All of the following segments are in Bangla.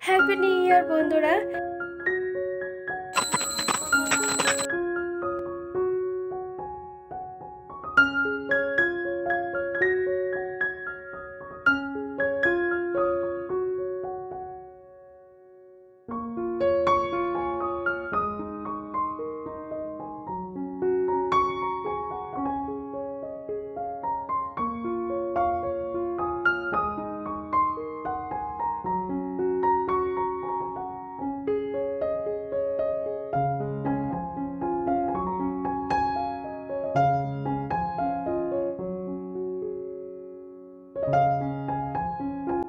হ্যাপি নিউ ইয়ার বন্ধুরা।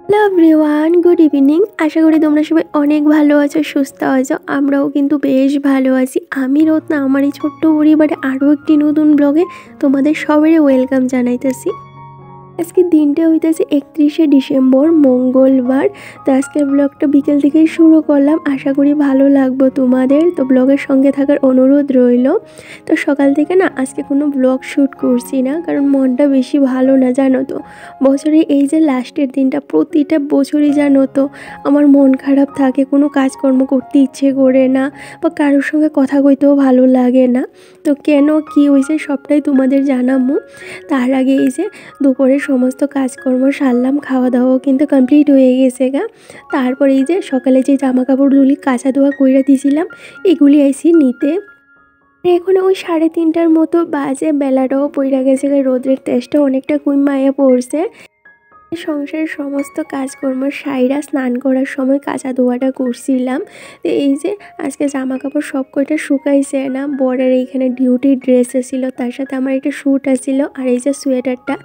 Hello everyone, good evening. আশা করি তোমরা সবাই অনেক ভালো আছো, সুস্থ আছো। আমরাও কিন্তু বেশ ভালো আছি। আমি রত্না, আমার এই ছোট্ট পরিবারে আরও একটি নতুন ব্লগে তোমাদের সবারই ওয়েলকাম জানাইতেছি। আজকের দিনটা হইতেছে 31শে ডিসেম্বর, মঙ্গলবার। তো আজকের ব্লগটা বিকেল থেকেই শুরু করলাম, আশা করি ভালো লাগবে তোমাদের। তো ব্লগের সঙ্গে থাকার অনুরোধ রইল। তো সকাল থেকে না আজকে কোনো ব্লগ শ্যুট করছি না, কারণ মনটা বেশি ভালো না, জানো তো। বছরে এই যে লাস্টের দিনটা, প্রতিটা বছরই জানো তো আমার মন খারাপ থাকে, কোনো কাজকর্ম করতে ইচ্ছে করে না, বা কারোর সঙ্গে কথা কইতেও ভালো লাগে না। তো কেন কী হয়েছে সবটাই তোমাদের জানাবো। তার আগে এই যে দুপুরে সমস্ত কাজকর্ম সারলাম, খাওয়া দাওয়াও কিন্তু কমপ্লিট হয়ে গেছে গা। তারপরে এই যে সকালে যে জামা কাপড়গুলি কাঁচা ধোয়া কইরা দিয়েছিলাম, এগুলি আইসি নিতে। এখন ওই 3:30টার মতো বাজে, বেলাটাও পইরা গেছে গা, রোদের তেজটা অনেকটা কইমায়া পড়ছে। সংসারের সমস্ত কাজকর্ম সাইরা স্নান করার সময় কাঁচা ধোয়াটা করছিলাম। তো এই যে আজকে জামা কাপড় সব কয়টা শুকাইছে না, বরের এইখানে ডিউটি ড্রেস ছিল, তার সাথে আমার একটা স্যুট আছিল, আর এই যে সোয়েটারটা,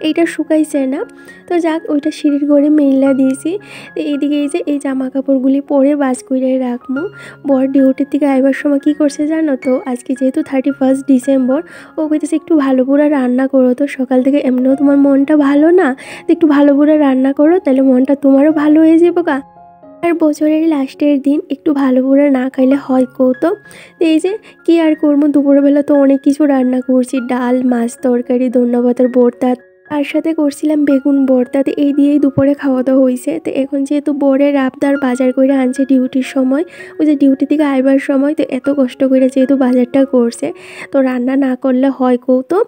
এইটা শুকাইছে না। তো যাক, ওইটা সিঁড়ির ঘরে মেইলা দিয়েছি। তো এইদিকে এই যে এই জামা কাপড়গুলি পরে বাস করে রাখবো। বর ডিউটির থেকে আইবার সময় কী করছে জানো তো, আজকে যেহেতু 31 ডিসেম্বর, ও কইতেছে একটু ভালো করে রান্না করো। তো সকাল থেকে এমনিও তোমার মনটা ভালো না, তো একটু ভালো করে রান্না করো, তাহলে মনটা তোমারও ভালো হয়ে যাবো গা। আর বছরের লাস্টের দিন একটু ভালো করে না খাইলে হয় কৌতো। তো এই যে কি আর করবো, দুপুরবেলা তো অনেক কিছু রান্না করছি, ডাল, মাছ তরকারি, ধন্যবাদের ভর্তা, তার সাথে করছিলাম বেগুন ভর্তা। তো এই দিয়েই দুপুরে খাওয়া দাওয়া হয়েছে। তো এখন যেহেতু বরের আবদার বাজার করে আনছে ডিউটির সময়, ওই যে ডিউটি থেকে আইবার সময়, তো এত কষ্ট করে যেহেতু বাজারটা করছে, তো রান্না না করলে হয় কৌতো,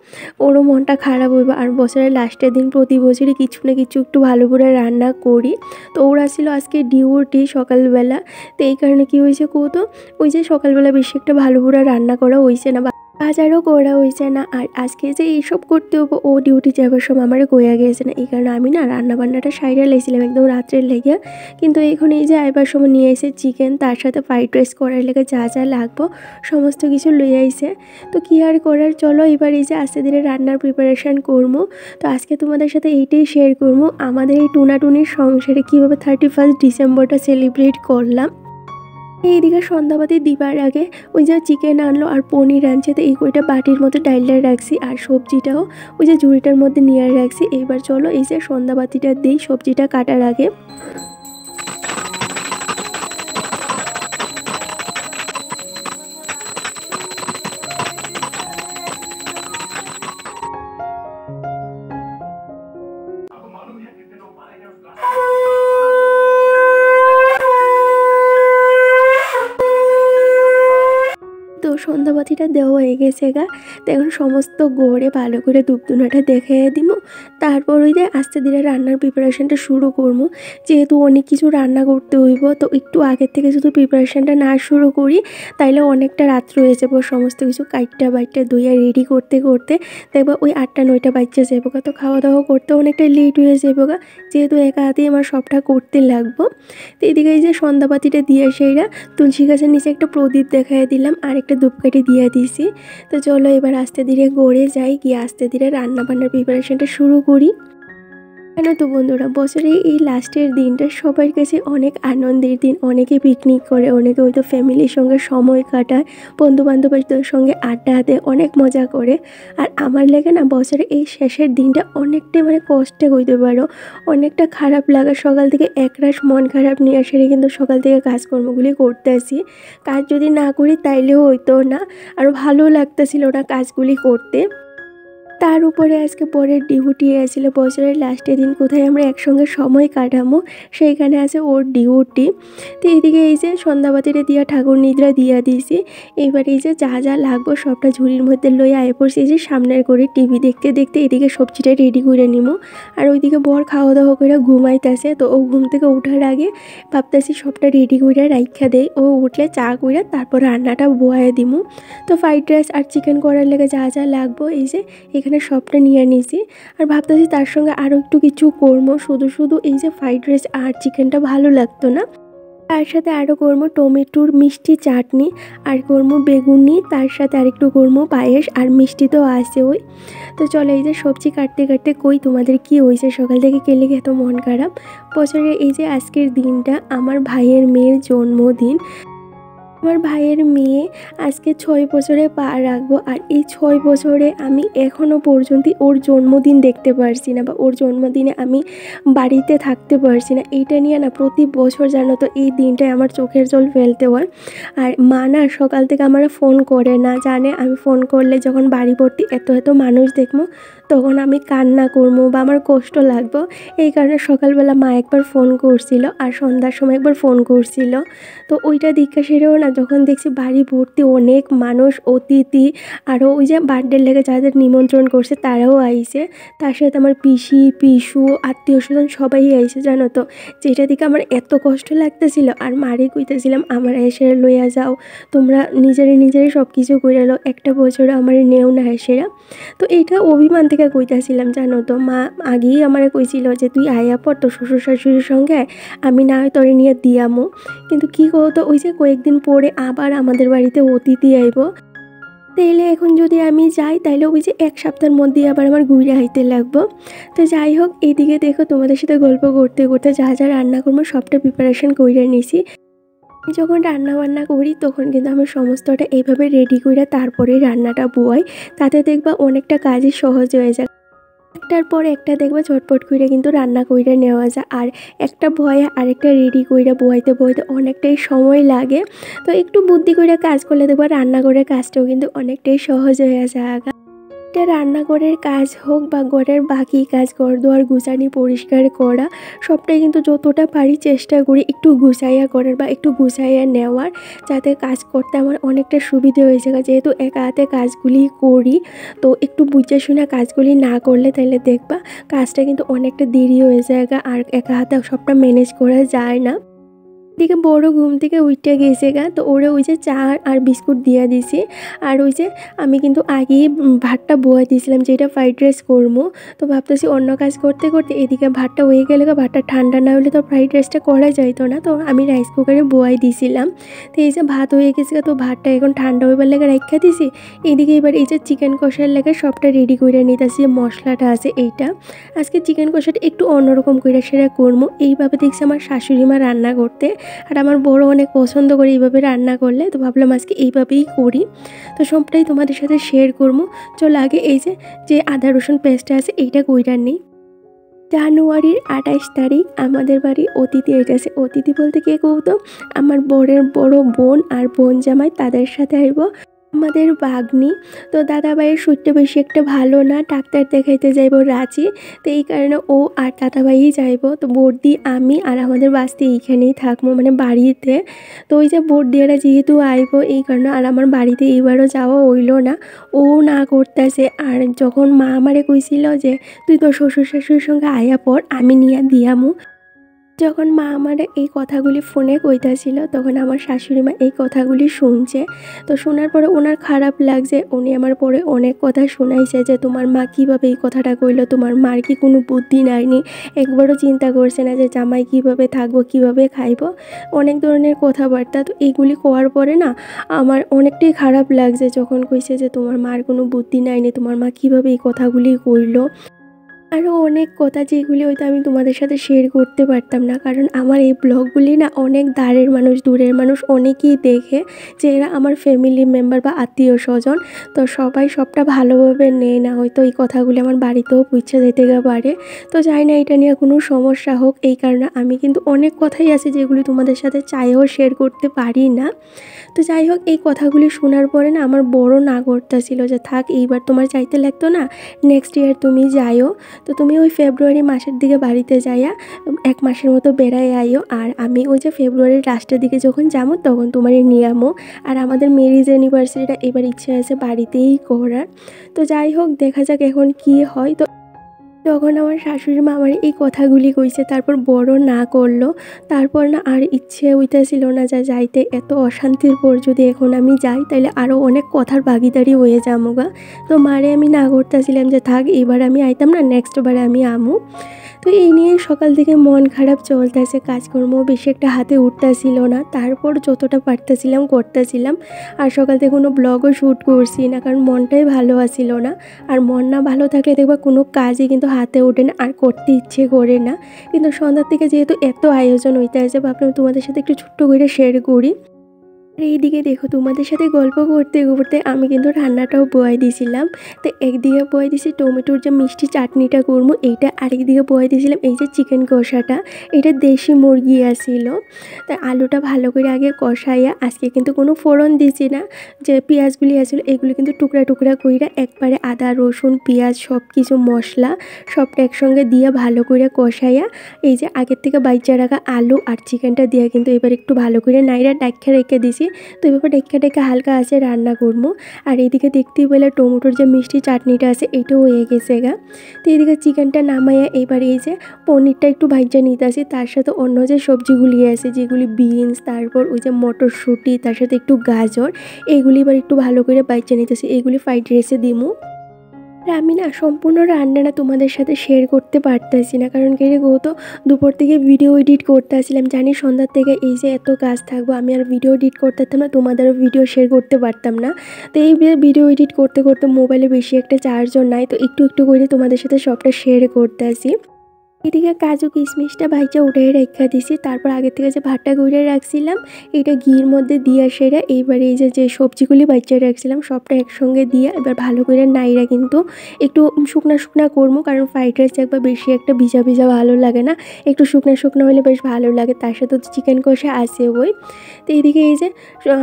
ওরও মনটা খারাপ হইব। আর বছরের লাস্টের দিন প্রতি বছরই কিছু না কিছু একটু ভালো করে রান্না করি। তো ওরা ছিল আজকে ডিউটি সকালবেলা, তো এই কারণে কী হয়েছে কৌতো, ওই যে সকালবেলা বেশি একটা ভালো করে রান্না করা হয়েছে না, বাজারও করা হয়েছে না। আর আজকে যে এইসব করতে হবো, ও ডিউটি যাবার সময় আমার গোয়া গিয়েছে না, এই কারণে আমি না রান্নাবান্নাটা সাইডে লেগেছিলাম একদম রাত্রের লেগে। কিন্তু এখন এই যে আইবার সময় নিয়ে এসে চিকেন, তার সাথে ফ্রাইড রাইস করার লেগে যা যা লাগবো সমস্ত কিছু লইয়া আইছে। তো কী আর করার, চলো এবার এই যে আস্তে ধীরে রান্নার প্রিপারেশান করবো। তো আজকে তোমাদের সাথে এইটাই শেয়ার করবো, আমাদের এই টুনাটুনির সংসারে কীভাবে 31 ডিসেম্বরটা সেলিব্রেট করলাম। এইদিকে সন্ধ্যাবাতি দিবার আগে ওই যে চিকেন আনলো আর পনির আনছে, তো এই কইটা বাটির মধ্যে ডাইলটা রাখছি, আর সবজিটাও ওই যে ঝুড়িটার মধ্যে নিয়ে রাখছি। এইবার চলো এই যে সন্ধ্যাবাতিটা দিই সবজিটা কাটার আগে। তো সন্ধ্যাবাতিটা দেওয়া হয়ে গেছে গা। তো এখন সমস্ত গড়ে ভালো করে ধূপধুনাটা দেখাইয়া দিব। তারপর ওই যে আস্তে ধীরে রান্নার প্রিপারেশানটা শুরু করবো। যেহেতু অনেক কিছু রান্না করতে হইব, তো একটু আগের থেকে যদি প্রিপারেশানটা না শুরু করি, তাইলে অনেকটা রাত্র হয়ে যাবো। সমস্ত কিছু কাইটটা বাইটটা ধুইয়া রেডি করতে করতে দেখবো ওই 8টা-9টা বাচ্চা যাবো গা। তো খাওয়া দাওয়া করতে অনেকটা লেট হয়ে যাবো গা, যেহেতু একা হাতেই আমার সবটা করতে লাগবো। তো এদিকে এই যে সন্ধ্যাবাতিটা দিয়ে সেইরা তুলসী গাছের নিচে একটা প্রদীপ দেখাই দিলাম, আর একটা ধূপকাঠি দিয়ে দিছি। তো চলো এবার আস্তে ধীরে গড়ে যাই, গিয়ে আস্তে ধীরে রান্না বান্নার প্রিপারেশনটা শুরু করি। কেন তো বন্ধুরা, বছরে এই লাস্টের দিনটা সবার কাছে অনেক আনন্দের দিন। অনেকে পিকনিক করে, অনেকে হয়তো ফ্যামিলির সঙ্গে সময় কাটায়, বন্ধু বান্ধবদের সঙ্গে আড্ডা দেয়, অনেক মজা করে। আর আমার লাগে না বছরে এই শেষের দিনটা অনেকটাই কষ্টে হইতে পারো, অনেকটা খারাপ লাগা। সকাল থেকে একরাশ মন খারাপ নিয়ে আসলে কিন্তু সকাল থেকে কাজকর্মগুলি করতে আসি। কাজ যদি না করি তাইলেও হইতো না, আর ভালো লাগতেছিল না কাজগুলি করতে। তার উপরে আজকে পরের ডিউটি আছিল, বছরের লাস্টের দিন কোথায় আমরা একসঙ্গে সময় কাটামো সেইখানে আছে ওর ডিউটি। তো এদিকে এই যে সন্ধ্যাবাতিরে দিয়া ঠাকুর নিদ্রা দিয়া দিয়েছি। এবার এই যে যা যা লাগবো সবটা ঝুড়ির মধ্যে লইয়া আয় পড়ছি। এই যে সামনের করে টিভি দেখতে দেখতে এদিকে সবজিটা রেডি করে নিমো। আর ওইদিকে বর খাওয়া দাওয়া করে ঘুমাইতেছে। তো ও ঘুম থেকে ওঠার আগে ভাবতেছি সবটা রেডি করে রাইখা দেই, ও উঠলে চা করে তারপর রান্নাটা বয়ে দিমু। তো ফ্রাইড রাইস আর চিকেন করার লেগে যা যা লাগবো এই যে এখানে সবটা নিয়ে নিছি। আর ভাবতেছি তার সঙ্গে আরও একটু কিছু করবো, শুধু শুধু এই যে ফ্রাইড রাইস আর চিকেনটা ভালো লাগতো না। তার সাথে আরও করবো টমেটোর মিষ্টি চাটনি, আর করবো বেগুনি, তার সাথে আরেকটু করবো পায়েস, আর মিষ্টি তো আছে ওই। তো চলো এই যে সবজি কাটতে কাটতে কই তোমাদের কি হয়েছে সকাল থেকে কেলে এত মন খারাপ। বছরের এই যে আজকের দিনটা আমার ভাইয়ের মেয়ের জন্মদিন। আমার ভাইয়ের মেয়ে আজকে 6 বছরে পা রাখবো। আর এই 6 বছরে আমি এখনও পর্যন্ত ওর জন্মদিন দেখতে পারছি না, বা ওর জন্মদিনে আমি বাড়িতে থাকতে পারছি না। এইটা নিয়ে না প্রতি বছর জানো তো এই দিনটায় আমার চোখের জল ফেলতে হয়। আর মা না সকাল থেকে আমার ফোন করে না, জানে আমি ফোন করলে যখন বাড়ি ভর্তি এত এত মানুষ দেখবো তখন আমি কান্না করবো বা আমার কষ্ট লাগবো। এই কারণে সকালবেলা মা একবার ফোন করছিল আর সন্ধ্যার সময় একবার ফোন করছিল। তো ওইটা দীক্ষা সেরেও না যখন দেখছি বাড়ি ভর্তি অনেক মানুষ, অতিথি, আরও ওই যে বার্থডের লেগে যাদের নিমন্ত্রণ করছে তারাও আইছে। তার সাথে আমার পিসি পিসু আত্মীয় স্বজন সবাই আইছে জানো তো, যেটা দিকে আমার এত কষ্ট লাগতেছিল। আর মারে কইতেছিলাম আমার এসে লইয়া যাও, তোমরা নিজেরে সব কিছু করে লো, একটা বছর আমার নেও না এসেরা। তো এইটা অভিমান থেকে কইতেছিলাম জানো তো। মা আগেই আমারে কইছিল যে তুই আয়া পর তোর শ্বশুর শাশুড়ির সঙ্গে, আমি না হয় তোরে নিয়ে দিয়ামো। কিন্তু কী করতো ওই যে কয়েকদিন পরে আবার আমাদের বাড়িতে অতিথি আইব, তাইলে এখন যদি আমি যাই তাইলে ওই যে 1 সপ্তাহের মধ্যে আবার আমার ঘুরে আইতে লাগবো। তো যাই হোক এইদিকে দেখো তোমাদের সাথে গল্প করতে করতে যা যা রান্না করবো সবটা প্রিপারেশন করে নিছি। যখন রান্না বান্না করি তখন কিন্তু আমি সমস্তটা এইভাবে রেডি করে তারপরে রান্নাটা বয়াই, তাতে দেখবা অনেকটা কাজই সহজ হয়ে যায়। একটার পর একটা দেখবা ঝটপট করে কিন্তু রান্না কইরা নেওয়া যায়। আর একটা বয়া আরেকটা রেডি কইরা বইতে অনেকটাই সময় লাগে। তো একটু বুদ্ধি করে কাজ করলে দেখবা রান্না করে কাজটাও কিন্তু অনেকটাই সহজ হয়ে যায়। এটা রান্নাঘরের কাজ হোক বা ঘরের বাকি কাজ, ঘর দুয়ার গুছানি পরিষ্কার করা, সবটাই কিন্তু যতটা পারি চেষ্টা করি একটু গুছাইয়া করার বা একটু গুছাইয়া নেওয়ার, যাতে কাজ করতে আমার অনেকটা সুবিধা হয়ে যায়। যেহেতু একা হাতে কাজগুলি করি, তো একটু বুঝে শুনে কাজগুলি না করলে তাহলে দেখবা কাজটা কিন্তু অনেকটা দেরি হয়ে যায় আর একা হাতে সবটা ম্যানেজ করা যায় না। দিকে বড় ঘুম থেকে উঠে গেছে গা, তো ওরে ওই যে চা আর বিস্কুট দিয়ে দিছি। আর ওই যে আমি কিন্তু আগেই ভাতটা বয়ে দিয়েছিলাম যেটা ফ্রাইড রাইস করবো। তো ভাবতেছি অন্য কাজ করতে করতে এদিকে ভাতটা হয়ে গেলে ভাতটা ঠান্ডা না হলে তো ফ্রাইড রাইসটা করা যাইতো না। তো আমি রাইস কুকারে বয়ে দিয়েছিলাম। তো এই যে ভাত হয়ে গেছে, তো ভাতটা এখন ঠান্ডা হইবার লেগে রাখা দিছি। এদিকে এবার এই যে চিকেন কষার লেগে সবটা রেডি করে নিতেছি, যে মশলাটা আছে এইটা। আজকে চিকেন কষাটা একটু অন্যরকম করে সেটা করবো। এইভাবে দেখছি আমার শাশুড়ি মা রান্না করতে, আর আমার বড় অনেক পছন্দ করে এইভাবে রান্না করলে। তো ভাবলাম আজকে এইভাবেই করি, তো সবটাই তোমাদের সাথে শেয়ার করবো। চলো আগে এই যে আদা রসুন পেস্টটা আছে এইটা কইরার নেই। জানুয়ারির 28 তারিখ আমাদের বাড়ি অতিথি এসেছে। অতিথি বলতে কে কৌতো, আমার বরের বড় বোন আর বোন জামাই, তাদের সাথে আইব আমাদের বাগনি। তো দাদাভাইয়ের শরীরটা বেশি একটা ভালো না, ডাক্তার দেখাইতে যাইব রাঁচি। তো এই কারণে ও আর দাদাভাইই যাইব। তো বর্দি আমি আর আমাদের বাস্তি এইখানেই থাকবো, মানে বাড়িতে। তো ওই যে বর্দিয়ারা যেহেতু আইব এই কারণে আর আমার বাড়িতে এইবারও যাওয়া হইল না, ও না করতেছে। আর যখন মা আমারে কইছিল যে তুই তোর শ্বশুর শাশুড়ির সঙ্গে আয়া পর, আমি নিয়ে দিয়ামু, যখন মা আমার এই কথাগুলি ফোনে কইতাছিল তখন আমার শাশুড়ি মা এই কথাগুলি শুনছে। তো শোনার পরে ওনার খারাপ লাগছে, উনি আমার পরে অনেক কথা শোনাইছে যে তোমার মা কীভাবে এই কথাটা কইলো, তোমার মার কি কোনো বুদ্ধি নাইনি, একবারও চিন্তা করছে না যে জামাই কীভাবে থাকবো কীভাবে খাইবো, অনেক ধরনের কথাবার্তা। তো এইগুলি কোয়ার পরে না আমার অনেকটাই খারাপ লাগছে যখন কইছে যে তোমার মার কোনো বুদ্ধি নাইনি, তোমার মা কীভাবে এই কথাগুলি কইলো। আরও অনেক কথা যেগুলি হয়তো আমি তোমাদের সাথে শেয়ার করতে পারতাম না, কারণ আমার এই ব্লগগুলি না অনেক ধারের মানুষ দূরের মানুষ অনেকেই দেখে, যে এরা আমার ফ্যামিলি মেম্বার বা আত্মীয় স্বজন। তো সবাই সবটা ভালোভাবে নেয় না, হয়তো এই কথাগুলি আমার বাড়িতেও পৌঁছে যেতে পারে। তো চাই না এটা নিয়ে কোনো সমস্যা হোক, এই কারণে আমি কিন্তু অনেক কথাই আছে যেগুলি তোমাদের সাথে চাইও শেয়ার করতে পারি না। তো যাই হোক, এই কথাগুলি শোনার পরে না আমার বড় না করতেছিল যে থাক এইবার তোমার চাইতে লাগতো না, নেক্সট ইয়ার তুমি যাইও। তো তুমি ওই ফেব্রুয়ারি মাসের দিকে বাড়িতে যাইয়া 1 মাসের মতো বেড়াই আইও, আর আমি ওই যে ফেব্রুয়ারির লাস্টের দিকে যখন যাবো তখন তোমার নিয়ে আমো। আর আমাদের ম্যারেজ অ্যানিভার্সারিটা এবার ইচ্ছে আছে বাড়িতেই করার। তো যাই হোক, দেখা যাক এখন কি হয়। তো যখন আমার শাশুড়ি মা আমার এই কথাগুলি কইছে, তারপর বড় না করলো, তারপর না আর ইচ্ছে হইতেছিল না যা যাইতে। এত অশান্তির পর যদি এখন আমি যাই তাহলে আরও অনেক কথার ভাগিদারি হয়ে যাবো গা। তো মারে আমি না করতেছিলাম যে থাক এবার আমি আইতাম না, নেক্সট বারে আমি আমু। তো এই নিয়ে সকাল থেকে মন খারাপ চলতেছে, কাজকর্ম বেশি একটা হাতে উঠতেছিল না। তারপর যতটা পারতেছিলাম করতেছিলাম। আর সকাল থেকে কোনো ব্লগও শ্যুট করছি না, কারণ মনটাই ভালো আসিল না। আর মন না ভালো থাকলে দেখবা কোনো কাজই কিন্তু হাতে ওঠে না আর করতে ইচ্ছে করে না। কিন্তু সন্ধ্যার থেকে যেহেতু এত আয়োজন হইতে আছে, ভাবলাম তোমাদের সাথে একটু ছোট্ট করে শেয়ার করি। আর এইদিকে দেখো, তোমাদের সাথে গল্প করতে করতে আমি কিন্তু রান্নাটাও বয়াই দিয়েছিলাম। তো একদিকে বয়াই দিয়েছি টমেটোর যে মিষ্টি চাটনিটা করবো এইটা, আরেকদিকে বয়াই দিয়েছিলাম এই যে চিকেন কষাটা। এটা দেশি মুরগি আসিল। তাই আলুটা ভালো করে আগে কষাইয়া, আজকে কিন্তু কোনো ফোড়ন দিছি না, যে পেঁয়াজগুলি আসিল এগুলি কিন্তু টুকরা টুকরা কইরা একবারে আদা রসুন পেঁয়াজ সব কিছু মশলা সবটা একসঙ্গে দিয়ে ভালো করে কষাইয়া, এই যে আগের থেকে বাইচা রাখা আলু আর চিকেনটা দিয়ে কিন্তু এবার একটু ভালো করে নাইরা ডাইখা রেখে দিছি। তো এভাবে ডেক্কা ডেক্কা হালকা আছে রান্না করবো। আর এইদিকে দেখতেই পেলে টমেটোর যে মিষ্টি চাটনিটা আছে এটাও হয়ে গেছে গা। তো এইদিকে চিকেনটা নামাইয়া এবার এই যে পনিরটা একটু ভাজা নিতে আসি, তার সাথে অন্য যে সবজিগুলি আছে যেগুলি বিনস, তারপর ওই যে মটরশুঁটি, তার সাথে একটু গাজর, এইগুলি এবার একটু ভালো করে ভাজা নিতেছি। এইগুলি ফ্রাইড রাইসে দিমু। আর আমি না সম্পূর্ণ রান্নাটা তোমাদের সাথে শেয়ার করতে পারতেছি না, কারণ কি রে তো দুপুর থেকে ভিডিও এডিট করতে আসছিলাম। জানি সন্ধ্যার থেকে এই যে এত কাজ থাকবো, আমি আর ভিডিও এডিট করতে পারতাম না, তোমাদেরও ভিডিও শেয়ার করতে পারতাম না। তো এই ভিডিও এডিট করতে করতে মোবাইলে বেশি একটা চার্জও নাই, তো একটু একটু করে তোমাদের সাথে সবটা শেয়ার করতে আসি। এদিকে কাজু কিশমিশটা ভাইজা উঠে রেখা দিছি। তারপর আগে থেকে যে ভাতটা গুঁড়ে রাখছিলাম এটা ঘির মধ্যে দিয়ে সেরা এইবারে এই যে সবজিগুলি ভাইজা রাখছিলাম সবটা একসঙ্গে দিয়ে এবার ভালো করে নাইরা কিন্তু একটু শুকনা শুকনা করবো, কারণ ফ্রাইড রাইস একবার বেশি একটা ভিজা ভিজা ভালো লাগে না, একটু শুকনা শুকনা হলে বেশ ভালো লাগে। তার সাথে চিকেন কষা আছে ওই। তো এইদিকে এই যে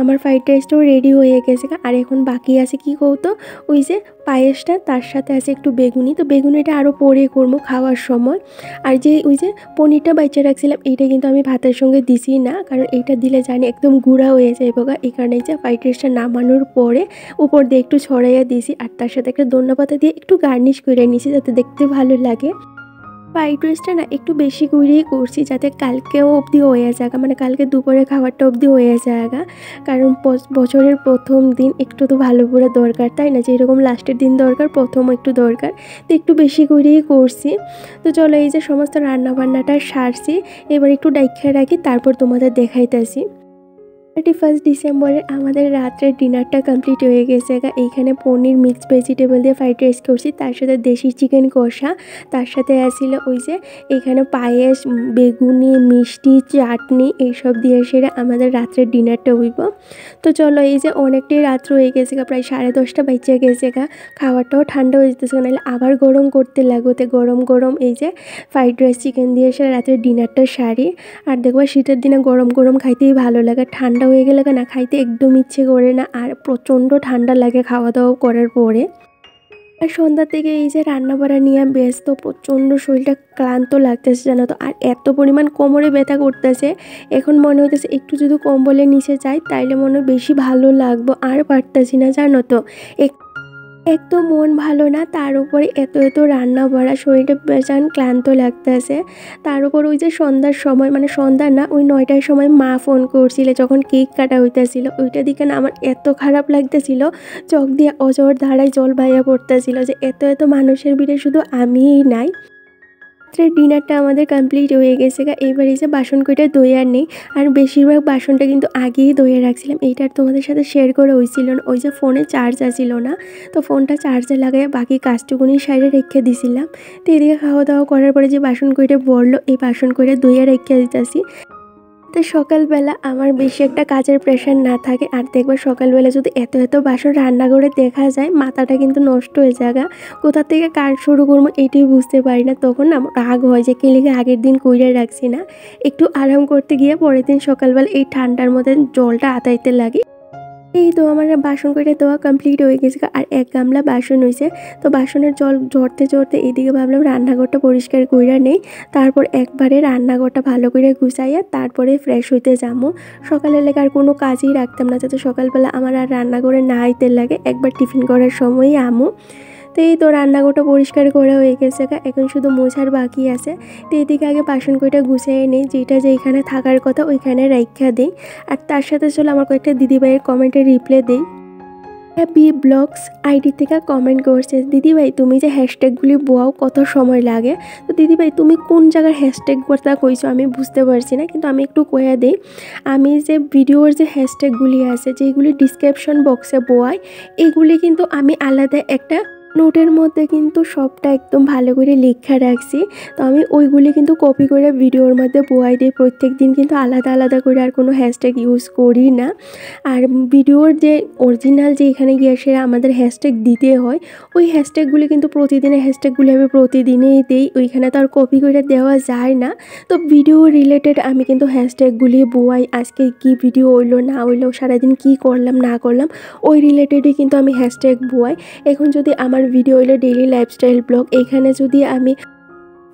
আমার ফ্রাইড রাইসটাও রেডি হয়ে গেছে। আর এখন বাকি আছে কি কৌতো, ওই যে পায়েসটা, তার সাথে আছে একটু বেগুনি। তো বেগুনিটা আরও পরে করবো খাওয়ার সময়। আর যে ওই যে পনিরটা বাইচা রাখছিলাম এইটা কিন্তু আমি ভাতের সঙ্গে দিছি না, কারণ এইটা দিলে জানি একদম গুঁড়া হয়ে যায় বোগা। এই কারণে যে ফ্রাইড রাইসটা নামানোর পরে উপর দিয়ে একটু ছড়াইয়া দিছি, আর তার সাথে একটা ধন্যপাতা দিয়ে একটু গার্নিশ করে নিছি যাতে দেখতে ভালো লাগে। ফ্রাইড রাইসটা না একটু বেশি করেই করছি যাতে কালকেও অবধি হয়ে যাক, মানে কালকে দুপুরে খাবারটা অবধি হয়ে যাক। কারণ বছরের প্রথম দিন একটু তো ভালো করে দরকার, তাই না? যেরকম লাস্টের দিন দরকার প্রথম একটু দরকার, তো একটু বেশি করেই করছি। তো চলো এই যে সমস্ত রান্নাবান্নাটা সারছি, এবার একটু ডাইখা রাখি তারপর তোমাদের দেখাইতেছি। 31 ডিসেম্বরে আমাদের রাত্রের ডিনারটা কমপ্লিট হয়ে গেছে। এইখানে পনির মিক্সড ভেজিটেবল দিয়ে ফ্রাইড রাইস করছি, তার সাথে দেশি চিকেন কষা, তার সাথে আসছিল ওই যে এখানে পায়েস, বেগুনি, মিষ্টি, চাটনি এইসব দিয়ে সেরে আমাদের রাত্রের ডিনারটা হইব। তো চলো এই যে অনেকটাই রাত্র হয়ে গেছে, প্রায় 10:30 বেজে গেছে। খাবারটাও ঠান্ডা হয়ে যেতেছে, নাহলে আবার গরম করতে লাগতে গরম গরম এই যে ফ্রাইড রাইস চিকেন দিয়ে সে রাতের ডিনারটা সারি। আর দেখবা শীতের দিনে গরম গরম খাইতেই ভালো লাগে, ঠান্ডা হয়ে গেলে না খাইতে একদম ইচ্ছে করে না, আর প্রচণ্ড ঠান্ডা লাগে খাওয়া দাওয়া করার পরে। আর সন্ধ্যা থেকে এই যে রান্না বাড়া নিয়ে ব্যস্ত, প্রচণ্ড শরীরটা ক্লান্ত লাগতেছে জানো তো, আর এত পরিমাণ কোমরে ব্যথা করতেছে। এখন মনে হইতেছে একটু যদি কম্বলের নিচে যাই তাইলে মনে হয় বেশি ভালো লাগবো, আর পারতেছি না জানো তো। এক তো মন ভালো না, তার উপরে এত এত রান্না বাড়া, শরীরটা বেজান ক্লান্ত লাগতেছে। তার উপর ওই যে সন্ধ্যার সময়, মানে সন্ধ্যা না ওই 9টার সময় মা ফোন করছিল যখন কেক কাটা হইতেছিল, ওইটা দিকে না আমার এত খারাপ লাগতেছিল, চোখ দিয়ে অজর ধারায় জল বাইয়া পড়তেছিল যে এত এত মানুষের ভিড়ে শুধু আমিই নাই। রাত্রে ডিনারটা আমাদের কমপ্লিট হয়ে গেছে গা। এইবার এই যে বাসন কইটা ধুয়ে আর নেই, আর বেশিরভাগ বাসনটা কিন্তু আগেই ধুয়ে রাখছিলাম। এইটা আর তোমাদের সাথে শেয়ার করে হয়েছিল না, ওই যে ফোনে চার্জ আছিল না, তো ফোনটা চার্জে লাগাই বাকি কাজটুকুনি সাইডে রেখে দিছিলাম। তো এদিকে খাওয়া দাওয়া করার পরে যে বাসন কইটা বললো, এই বাসন কইটা ধুয়ে রেখে দিতেছি। তো সকালবেলা আমার বেশি একটা কাজের প্রেশার না থাকে, আর দেখবে সকালবেলা যদি এত এত বাসন রান্না করে দেখা যায় মাথাটা কিন্তু নষ্ট হয়ে যায়। কোথা থেকে কাজ শুরু করবো এটাই বুঝতে পারি না, তখন না রাগ হয় যে কেলিকে আগের দিন কইরা রাখছি না। একটু আরাম করতে গিয়ে পরের দিন সকালবেলা এই ঠান্ডার মধ্যে জলটা আতাইতে লাগে। এই তো আমার বাসন কইটা ধোয়া কমপ্লিট হয়ে গেছে, আর এক গামলা বাসন হয়েছে। তো বাসনের জল ঝরতে ঝরতে এইদিকে ভাবলাম রান্নাঘরটা পরিষ্কার কইরা নেই, তারপর একবারে রান্নাঘরটা ভালো করে গুছাইয়া তারপরে ফ্রেশ হইতে যাবো। সকালে লেগে আর কোনো কাজই রাখতাম না, যাতে সকালবেলা আমার আর রান্নাঘরে না আইতে লাগে, একবার টিফিন করার সময়ই আমু। তো এই তো রান্নাঘরটা পরিষ্কার করা হয়ে গেছে, এখন শুধু মোছার বাকি আছে। তো এদিকে আগে বাসন কইটা গুছিয়ে নেই, যেটা যেইখানে থাকার কথা ওইখানে রাইখা দিই। আর তার সাথে চলো আমার কয়েকটা দিদিভাইয়ের কমেন্টে রিপ্লাই দিই। বি ব্লগস আইডি থেকে কমেন্ট করছে, দিদিভাই তুমি যে হ্যাশট্যাগুলি বোয়াও কত সময় লাগে। তো দিদিভাই তুমি কোন জায়গার হ্যাশট্যাগ কথা কইছো আমি বুঝতে পারছি না, কিন্তু আমি একটু কয়ে দিই। আমি যে ভিডিওর যে হ্যাশট্যাগুলি আছে যেগুলি ডিসক্রিপশন বক্সে বোয়াই, এগুলি কিন্তু আমি আলাদা একটা নোটের মধ্যে কিন্তু সবটা একদম ভালো করে লেখা রাখছি। তো আমি ওইগুলি কিন্তু কপি করে ভিডিওর মধ্যে বোয়াই দিই প্রত্যেক দিন, কিন্তু আলাদা আলাদা করে আর কোনো হ্যাশট্যাগ ইউজ করি না। আর ভিডিওর যে অরিজিনাল যে এখানে গিয়ে সে আমাদের হ্যাশট্যাগ দিতে হয়, ওই হ্যাশট্যাগুলি কিন্তু প্রতিদিনের হ্যাশট্যাগুলি আমি প্রতিদিনেই দিই, ওইখানে তো আর কপি করে দেওয়া যায় না। তো ভিডিও রিলেটেড আমি কিন্তু হ্যাশট্যাগুলি বোয়াই, আজকে কি ভিডিও হইলো না হইলো, সারাদিন কি করলাম না করলাম, ওই রিলেটেডই কিন্তু আমি হ্যাশট্যাগ বোয়াই। এখন যদি আমার ভিডিও হইলো ডেইলি লাইফস্টাইল ব্লগ, এইখানে যদি আমি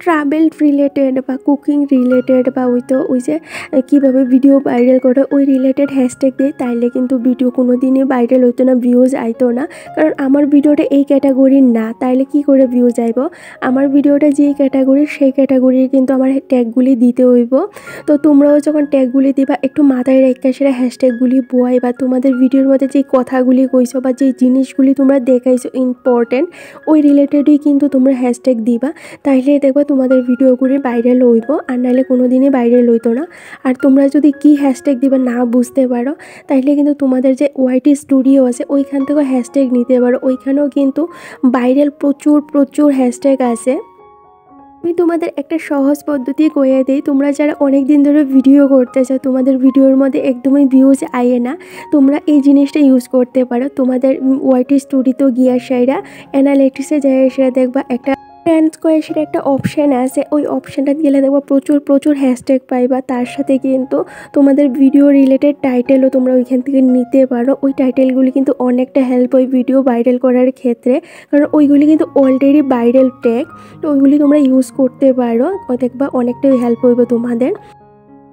ট্রাভেল রিলেটেড বা কুকিং রিলেটেড বা ওই যে কীভাবে ভিডিও ভাইরাল করে ওই রিলেটেড হ্যাশট্যাগ দিই, তাইলে কিন্তু ভিডিও কোনো দিনই ভাইরাল হইতো না, ভিউজ আইতো না। কারণ আমার ভিডিওটা এই ক্যাটাগরির না, তাইলে কি করে ভিউজ আইব। আমার ভিডিওটা যেই ক্যাটাগরির সেই ক্যাটাগরির কিন্তু আমার ট্যাগগুলি দিতে হইব। তো তোমরাও যখন ট্যাগগুলি দিবা একটু মাথায় রেখে সেটা হ্যাশট্যাগুলি বয়, বা তোমাদের ভিডিওর মধ্যে যেই কথাগুলি কইছো বা যেই জিনিসগুলি তোমরা দেখাইছো ইম্পর্টেন্ট, ওই রিলেটেডই কিন্তু তোমরা হ্যাশট্যাগ দিবা, তাইলে দেখবা তোমাদের ভিডিওগুলি ভাইরাল হইব, আর নাহলে কোনো দিনই ভাইরাল হইতো না। আর তোমরা যদি কি হ্যাশট্যাগ দিবা না বুঝতে পারো, তাইলে কিন্তু তোমাদের যে ওয়াইটি স্টুডিও আছে ওইখান থেকেও হ্যাশট্যাগ নিতে পারো, ওইখানেও কিন্তু ভাইরাল প্রচুর প্রচুর হ্যাশট্যাগ আছে। আমি তোমাদের একটা সহজ পদ্ধতি কইয়ে দিই, তোমরা যারা অনেক দিন ধরে ভিডিও করতে চাও, তোমাদের ভিডিওর মধ্যে একদমই ভিউজ আয়ে না, তোমরা এই জিনিসটা ইউজ করতে পারো। তোমাদের ওয়াইটি স্টুডিওতে গিয়া সেরা অ্যানালিটিক্সে যায়, সেটা দেখবা একটা ট্রেন্ড কোয়েশনের একটা অপশান আছে, ওই অপশানটা গেলে দেখবো প্রচুর প্রচুর হ্যাশট্যাগ পাইবা। তার সাথে কিন্তু তোমাদের ভিডিও রিলেটেড টাইটেলও তোমরা ওইখান থেকে নিতে পারো, ওই টাইটেলগুলি কিন্তু অনেকটা হেল্প হয় ভিডিও ভাইরাল করার ক্ষেত্রে, কারণ ওইগুলি কিন্তু অলরেডি ভাইরাল ট্যাগ, তো ওইগুলি তোমরা ইউজ করতে পারো, দেখবা অনেকটাই হেল্প হইবে তোমাদের।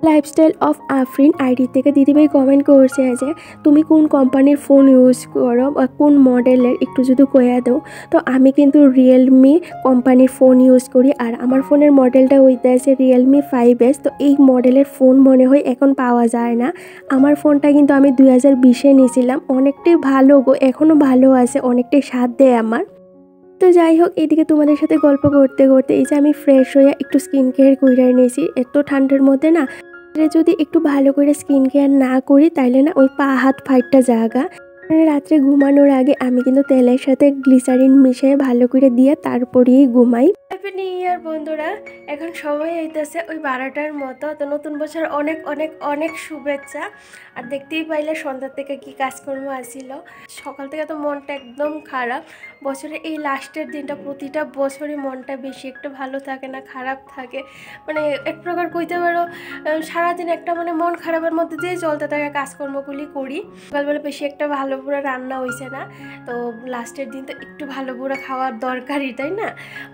লাইফস্টাইল অফ আফরিন আইডি থেকে দিদিভাই কমেন্ট করছে যে তুমি কোন কোম্পানির ফোন ইউজ করো বা কোন মডেলের, একটু যদি কয়া দাও। তো আমি কিন্তু রিয়েলমি কোম্পানির ফোন ইউজ করি, আর আমার ফোনের মডেলটা হইতে আছে রিয়েলমি 5S। তো এই মডেলের ফোন মনে হয় এখন পাওয়া যায় না। আমার ফোনটা কিন্তু আমি 2020-এ নিয়েছিলাম, অনেকটাই ভালো গো, এখনও ভালো আছে, অনেকটাই স্বাদ দেয় আমার। তো যাই হোক, এদিকে তোমাদের সাথে গল্প করতে করতে এই যে আমি ফ্রেশ হয়ে একটু স্কিন কেয়ার করে নিয়েছি। এত ঠান্ডার মধ্যে না যদি একটু ভালো করে স্কিন কেয়ার না করি, তাইলে না ওই পা হাত ফাইটটা জায়গা। রাত্রে ঘুমানোর আগে আমি কিন্তু তেলের সাথে গ্লিসারিন মিশিয়ে ভালো করে দিয়ে তারপরেই ঘুমাই। হ্যাপি নিউ ইয়ার বন্ধুরা, এখন সময় হইতেছে ওই 12টার মতো। তো নতুন বছর অনেক অনেক অনেক শুভেচ্ছা। আর দেখতেই পাইলে সন্ধ্যার থেকে কি কাজকর্ম আসিল, সকাল থেকে তো মনটা একদম খারাপ। বছরের এই লাস্টের দিনটা প্রতিটা বছরই মনটা বেশি একটু ভালো থাকে না, খারাপ থাকে, মানে এক প্রকার কইতে পারো সারাদিন একটা মানে মন খারাপের মধ্যে দিয়ে চলতে থাকে, কাজকর্মগুলি করি। সকালবেলা বেশি একটা ভালো পুরো রান্না হয়েছে না, তো লাস্টের দিন তো একটু ভালো পুরো খাওয়ার দরকারই, তাই না?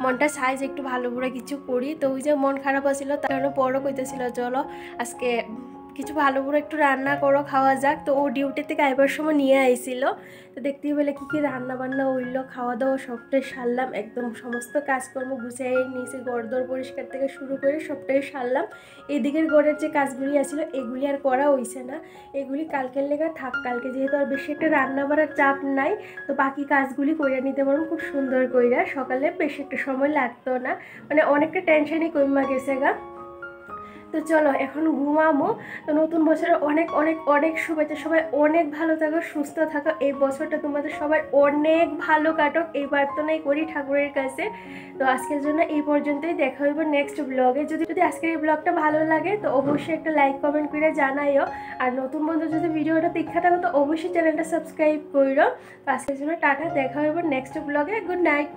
মনটা সাইজ একটু ভালো পুরো কিছু করি। তো ওই যে মন খারাপ আছিল, তার কারণে বড় কইতেছিল চলো আজকে কিছু ভালো করে একটু রান্না করো, খাওয়া যাক। তো ও ডিউটি থেকে আইবার সময় নিয়ে আইছিল। তো দেখতেই পেলে কী কী রান্না বান্না হইলো, খাওয়া দাওয়া সবটাই সারলাম, একদম সমস্ত কাজকর্ম গুছিয়ে নিয়েছি, ঘরদোর পরিষ্কার থেকে শুরু করে সবটাই সারলাম। এদিকের ঘরের যে কাজগুলি আছিল এগুলি আর করা হইছে না, এগুলি কালকের লেগে থাক। কালকে যেহেতু আর বেশি একটা রান্না বাড়ার চাপ নাই, তো বাকি কাজগুলি কইরা নিতে পারবো খুব সুন্দর কইরা। সকালে বেশি একটা সময় লাগতো না, মানে অনেকটা টেনশনই কইমা গেছে গা। তো চলো এখন ঘুমামো। তো নতুন বছরে অনেক অনেক অনেক শুভেচ্ছা, সবাই অনেক ভালো থাকো, সুস্থ থাকো, এই বছরটা তোমাদের সবাই অনেক ভালো কাটুক, এই প্রার্থনাই করি ঠাকুরের কাছে। তো আজকের জন্য এই পর্যন্তই, দেখা হইব নেক্সট ব্লগে। যদি আজকের এই ব্লগটা ভালো লাগে তো অবশ্যই একটা লাইক কমেন্ট করে জানাইও। আর নতুন বন্ধু যদি ভিডিওটা দেখা থাকো তো অবশ্যই চ্যানেলটা সাবস্ক্রাইব করো। তো আজকের জন্য টাটা, দেখা হইব নেক্সট ব্লগে। Good night.